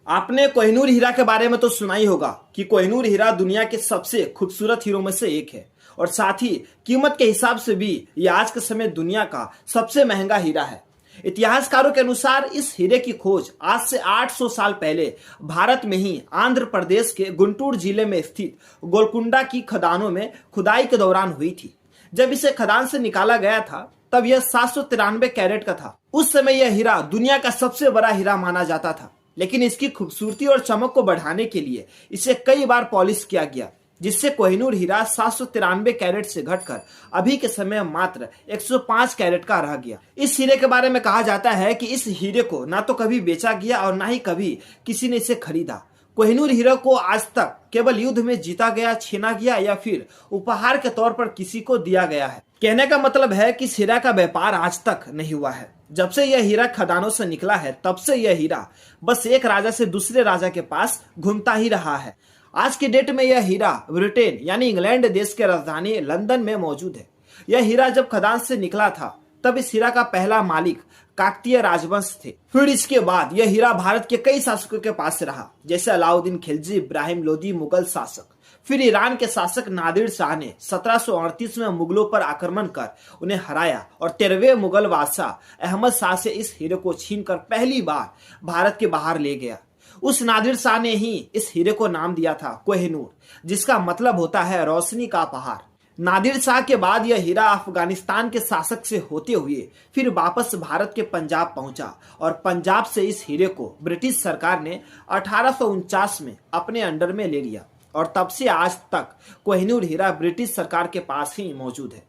आपने कोहिनूर हीरा के बारे में तो सुना ही होगा कि कोहिनूर हीरा दुनिया के सबसे खूबसूरत हीरो में से एक है और साथ ही कीमत के हिसाब से भी ये आज के समय दुनिया का सबसे महंगा हीरा है। इतिहासकारों के अनुसार इस हीरे की खोज आज से 800 साल पहले भारत में ही आंध्र प्रदेश के गुंटूर जिले में स्थित गोलकुंडा की खदानों में खुदाई के दौरान हुई थी। जब इसे खदान से निकाला गया था तब यह 793 कैरेट का था। उस समय यह हीरा दुनिया का सबसे बड़ा हीरा माना जाता था, लेकिन इसकी खूबसूरती और चमक को बढ़ाने के लिए इसे कई बार पॉलिश किया गया, जिससे कोहिनूर हीरा 793 कैरेट से घटकर अभी के समय मात्र 105 कैरेट का रह गया। इस हीरे के बारे में कहा जाता है कि इस हीरे को ना तो कभी बेचा गया और ना ही कभी किसी ने इसे खरीदा। कोहिनूर हीरा को आज तक केवल युद्ध में जीता गया, छीना गया या फिर उपहार के तौर पर किसी को दिया गया है। कहने का मतलब है कि इस हीरा का व्यापार आज तक नहीं हुआ है। जब से यह हीरा खदानों से निकला है तब से यह हीरा बस एक राजा से दूसरे राजा के पास घूमता ही रहा है। आज की डेट में यह हीरा ब्रिटेन यानी इंग्लैंड देश के राजधानी लंदन में मौजूद है। यह हीरा जब खदान से निकला था तब इस हीरा का पहला मालिक काकतीय राजवंश थे। फिर इसके बाद यह हीरा भारत के कई शासकों के पास रहा, जैसे अलाउद्दीन खिलजी, इब्राहिम लोदी मुगल शासक। फिर ईरान के शासक नादिर शाह ने 1738 में मुगलों पर आक्रमण कर उन्हें हराया और 13वें मुगल बादशाह अहमद शाह से इस हीरे को छीनकर पहली बार भारत के बाहर ले गया। उस नादिर शाह ने ही इस हीरे को नाम दिया था कोहिनूर, जिसका मतलब होता है रोशनी का पहाड़। नादिर शाह के बाद यह हीरा अफगानिस्तान के शासक से होते हुए फिर वापस भारत के पंजाब पहुंचा और पंजाब से इस हीरे को ब्रिटिश सरकार ने 1849 में अपने अंडर में ले लिया और तब से आज तक कोहिनूर हीरा ब्रिटिश सरकार के पास ही मौजूद है।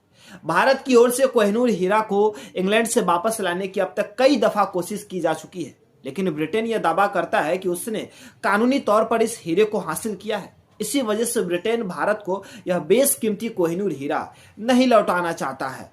भारत की ओर से कोहिनूर हीरा को इंग्लैंड से वापस लाने की अब तक कई दफा कोशिश की जा चुकी है, लेकिन ब्रिटेन यह दावा करता है कि उसने कानूनी तौर पर इस हीरे को हासिल किया है। इसी वजह से ब्रिटेन भारत को यह बेशकीमती कोहिनूर हीरा नहीं लौटाना चाहता है।